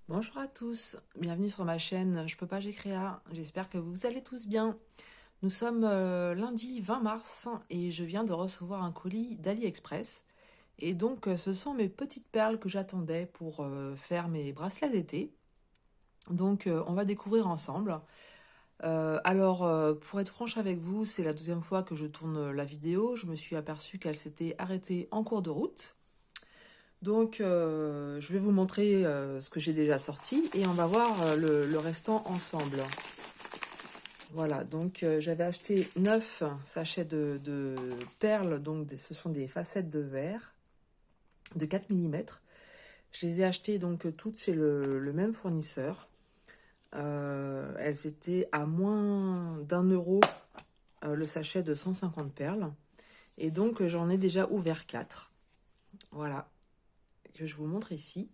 Bonjour à tous, bienvenue sur ma chaîne Je peux pas, j'ai créa. J'espère que vous allez tous bien. Nous sommes lundi 20 mars et je viens de recevoir un colis d'AliExpress. Et donc ce sont mes petites perles que j'attendais pour faire mes bracelets d'été. Donc on va découvrir ensemble. Pour être franche avec vous, c'est la deuxième fois que je tourne la vidéo. Je me suis aperçue qu'elle s'était arrêtée en cours de route. Donc, je vais vous montrer ce que j'ai déjà sorti et on va voir le restant ensemble. Voilà, donc j'avais acheté 9 sachets de perles, donc ce sont des facettes de verre de 4 mm. Je les ai achetées donc toutes chez le même fournisseur. Elles étaient à moins d'1 € le sachet de 150 perles. Et donc j'en ai déjà ouvert 4. Voilà, que je vous montre ici.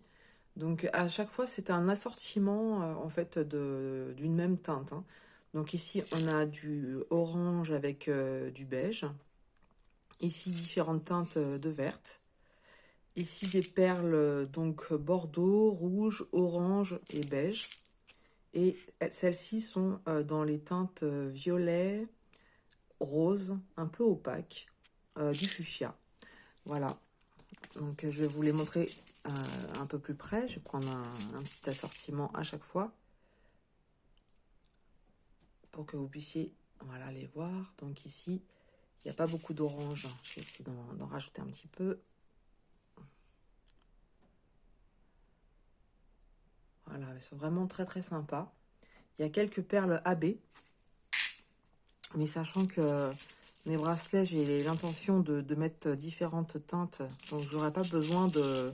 Donc à chaque fois c'est un assortiment en fait d'une même teinte, hein. Donc ici on a du orange avec du beige. Ici différentes teintes de verte. Ici des perles donc bordeaux, rouge, orange et beige. Et celles-ci sont dans les teintes violet, rose, un peu opaque, du fuchsia. Voilà. Donc je vais vous les montrer un peu plus près. Je vais prendre un petit assortiment à chaque fois pour que vous puissiez voilà, les voir. Donc ici, il n'y a pas beaucoup d'orange. Je vais essayer d'en rajouter un petit peu. Voilà, elles sont vraiment très très sympas. Il y a quelques perles AB. Mais sachant que mes bracelets, j'ai l'intention de mettre différentes teintes. Donc j'aurai pas besoin de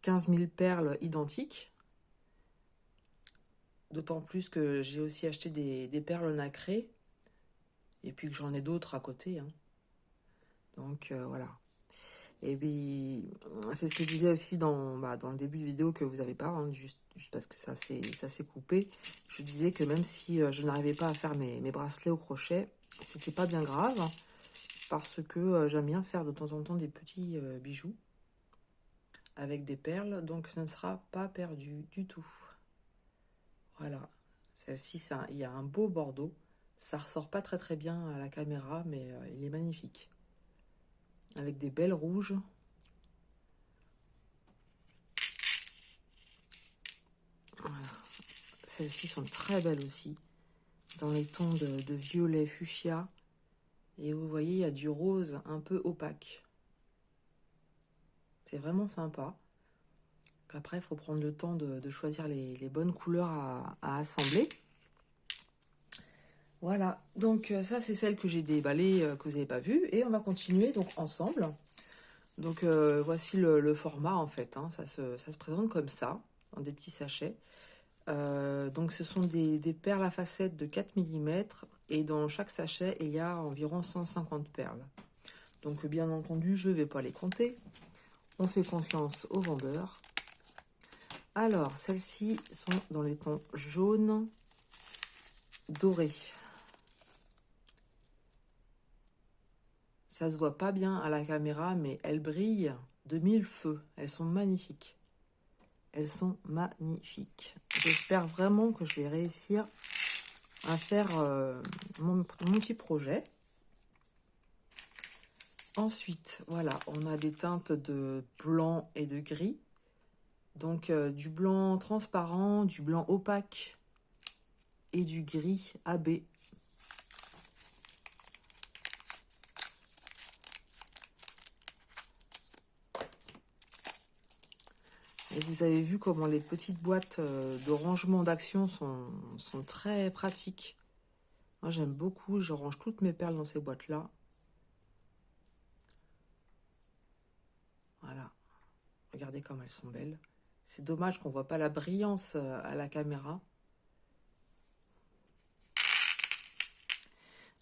15 000 perles identiques. D'autant plus que j'ai aussi acheté des perles nacrées. Et puis que j'en ai d'autres à côté, hein. Donc voilà. Et puis c'est ce que je disais aussi dans le début de vidéo que vous n'avez pas, hein, juste parce que ça s'est coupé. Je disais que même si je n'arrivais pas à faire mes bracelets au crochet, c'était pas bien grave. Parce que j'aime bien faire de temps en temps des petits bijoux avec des perles. Donc ce ne sera pas perdu du tout. Voilà. Celle-ci, il y a un beau bordeaux. Ça ressort pas très très bien à la caméra, mais il est magnifique. Avec des belles rouges. Voilà. Celles-ci sont très belles aussi. Dans les tons de violet fuchsia. Et vous voyez, il y a du rose un peu opaque. C'est vraiment sympa. Après, il faut prendre le temps de choisir les bonnes couleurs à assembler. Voilà, donc ça c'est celle que j'ai déballée, que vous n'avez pas vue. Et on va continuer donc ensemble. Donc voici le format en fait, hein. Ça se présente comme ça, dans des petits sachets. Donc ce sont des perles à facettes de 4 mm. Et dans chaque sachet, il y a environ 150 perles. Donc bien entendu, je ne vais pas les compter. On fait confiance au vendeur. Alors, celles-ci sont dans les tons jaune, doré. Ça se voit pas bien à la caméra, mais elles brillent de mille feux. Elles sont magnifiques. Elles sont magnifiques. J'espère vraiment que je vais réussir à faire mon petit projet. Ensuite, voilà, on a des teintes de blanc et de gris. Donc, du blanc transparent, du blanc opaque et du gris AB. Et vous avez vu comment les petites boîtes de rangement d'action sont très pratiques. Moi, j'aime beaucoup. Je range toutes mes perles dans ces boîtes-là. Voilà. Regardez comme elles sont belles. C'est dommage qu'on ne voit pas la brillance à la caméra.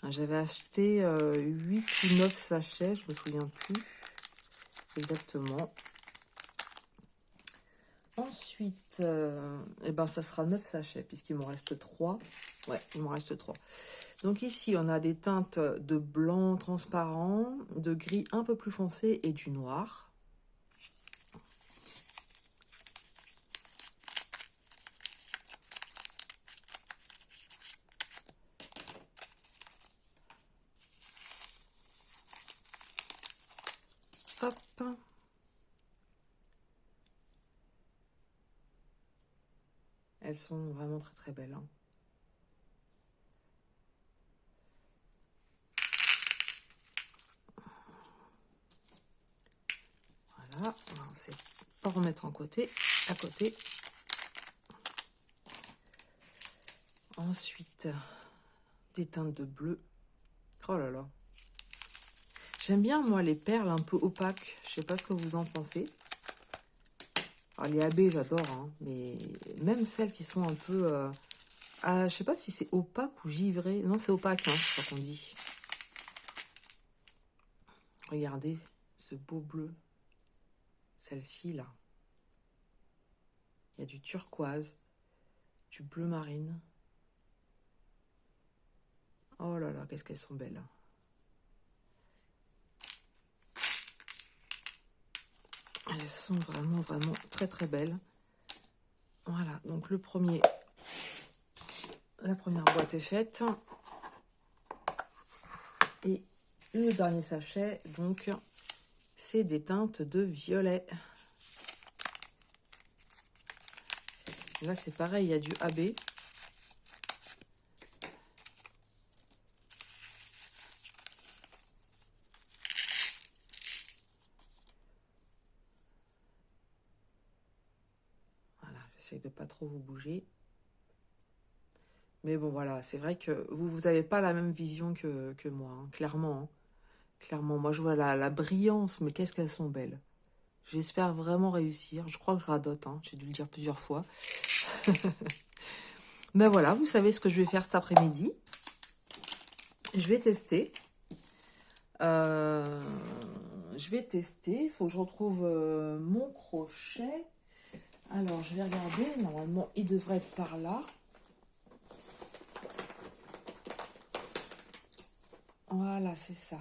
J'avais acheté 8 ou 9 sachets, je ne me souviens plus exactement. Ensuite, ça sera 9 sachets puisqu'il m'en reste 3. Ouais, il m'en reste 3. Donc ici, on a des teintes de blanc transparent, de gris un peu plus foncé et du noir. Hop. Elles sont vraiment très très belles. Hein. Voilà, on va essayer de remettre à côté. Ensuite, des teintes de bleu. Oh là là. J'aime bien, moi, les perles un peu opaques. Je sais pas ce que vous en pensez. Alors, les AB, j'adore, hein, mais même celles qui sont un peu... je sais pas si c'est opaque ou givré. Non, c'est opaque, hein, c'est ça qu'on dit. Regardez ce beau bleu. Celle-ci, là. Il y a du turquoise, du bleu marine. Oh là là, qu'est-ce qu'elles sont belles. Elles sont vraiment, vraiment très, très belles. Voilà, donc la première boîte est faite. Et le dernier sachet, donc, c'est des teintes de violet. Là, c'est pareil, il y a du AB. Voilà, j'essaie de pas trop vous bouger. Mais bon, voilà, c'est vrai que vous n'avez pas la même vision que moi, hein, clairement. Hein. Clairement, moi, je vois la brillance, mais qu'est-ce qu'elles sont belles. J'espère vraiment réussir. Je crois que je radote, hein, j'ai dû le dire plusieurs fois. Ben voilà, vous savez ce que je vais faire cet après-midi. Je vais tester. Il faut que je retrouve mon crochet. Alors, je vais regarder. Normalement, il devrait être par là. Voilà, c'est ça.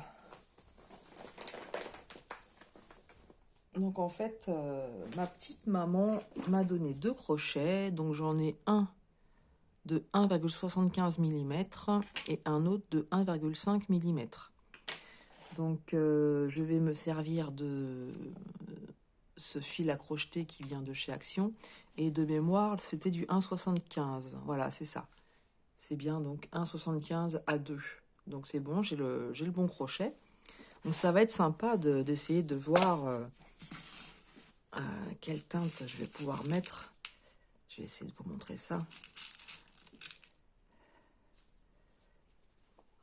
Donc, en fait, ma petite maman m'a donné 2 crochets. Donc, j'en ai un de 1,75 mm et un autre de 1,5 mm. Donc, je vais me servir de ce fil à crocheter qui vient de chez Action. Et de mémoire, c'était du 1,75. Voilà, c'est ça. C'est bien, donc 1,75 à 2. Donc, c'est bon, j'ai le bon crochet. Donc, ça va être sympa d'essayer de voir quelle teinte je vais pouvoir mettre. Je vais essayer de vous montrer ça.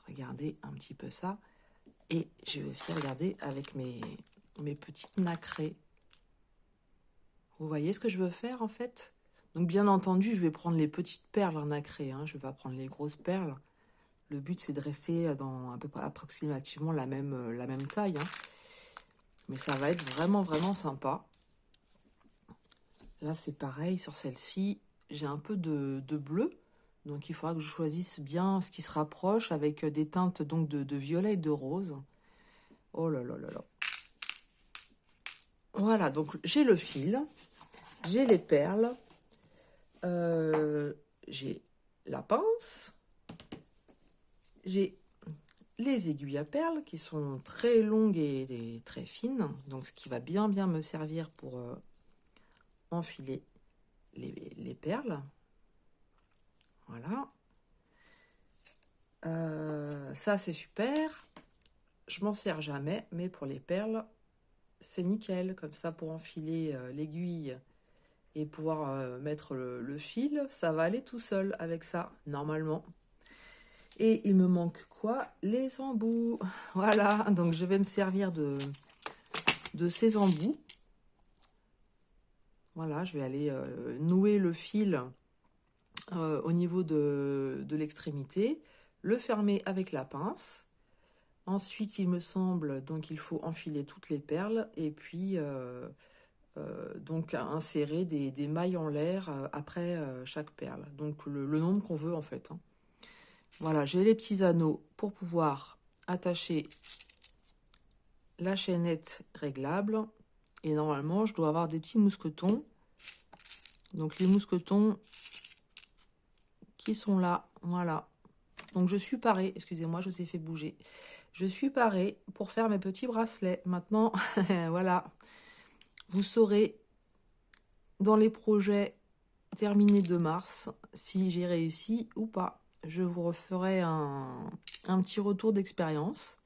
Regardez un petit peu ça. Et je vais aussi regarder avec mes petites nacrées. Vous voyez ce que je veux faire en fait? Donc bien entendu, je vais prendre les petites perles en nacré. Hein. Je ne vais pas prendre les grosses perles. Le but, c'est de rester dans à peu près approximativement la même taille. Hein. Mais ça va être vraiment, vraiment sympa. Là, c'est pareil sur celle-ci. J'ai un peu de bleu. Donc, il faudra que je choisisse bien ce qui se rapproche avec des teintes donc de violet et de rose. Oh là là là là. Voilà, donc j'ai le fil. J'ai les perles. J'ai la pince. J'ai les aiguilles à perles qui sont très longues et très fines. Donc, ce qui va bien me servir pour enfiler les perles. Voilà. Ça, c'est super. Je m'en sers jamais, mais pour les perles, c'est nickel. Comme ça, pour enfiler l'aiguille et pouvoir mettre le fil, ça va aller tout seul avec ça, normalement. Et il me manque quoi? Les embouts. Voilà, donc je vais me servir de ces embouts. Voilà, je vais aller nouer le fil au niveau de l'extrémité, le fermer avec la pince. Ensuite, il me semble, donc il faut enfiler toutes les perles et puis donc insérer des mailles en l'air après chaque perle. Donc le nombre qu'on veut en fait. Hein. Voilà, j'ai les petits anneaux pour pouvoir attacher la chaînette réglable. Et normalement, je dois avoir des petits mousquetons. Donc les mousquetons qui sont là, voilà. Donc je suis parée, excusez-moi, je vous ai fait bouger. je suis parée pour faire mes petits bracelets. Maintenant, voilà, vous saurez dans les projets terminés de mars si j'ai réussi ou pas. Je vous referai un petit retour d'expérience.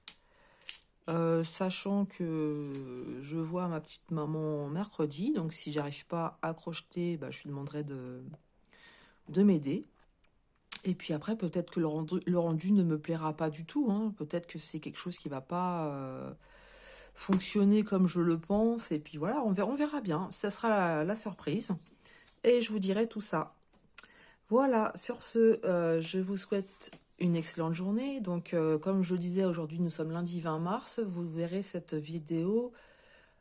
Sachant que je vois ma petite maman mercredi, donc si j'arrive pas à crocheter, bah, je lui demanderai de m'aider. Et puis après, peut-être que le rendu ne me plaira pas du tout, hein. Peut-être que c'est quelque chose qui va pas fonctionner comme je le pense. Et puis voilà, on verra bien. Ça sera la surprise. Et je vous dirai tout ça. Voilà, sur ce, je vous souhaite une excellente journée. Donc, comme je le disais, aujourd'hui, nous sommes lundi 20 mars. Vous verrez cette vidéo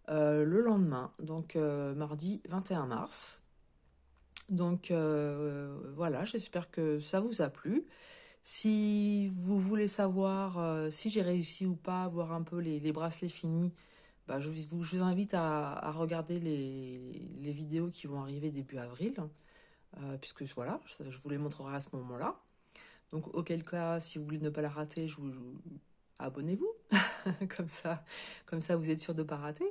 le lendemain, donc mardi 21 mars. Donc, voilà, j'espère que ça vous a plu. Si vous voulez savoir si j'ai réussi ou pas à voir un peu les bracelets finis, bah, je vous invite à regarder les vidéos qui vont arriver début avril. Puisque voilà, je vous les montrerai à ce moment-là. Donc auquel cas, si vous voulez ne pas la rater, abonnez-vous. Comme ça, vous êtes sûr de ne pas rater.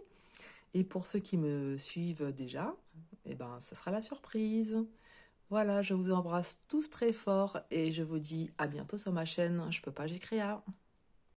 Et pour ceux qui me suivent déjà, eh ben, ce sera la surprise. Voilà, je vous embrasse tous très fort et je vous dis à bientôt sur ma chaîne Je peux pas, j'ai créa.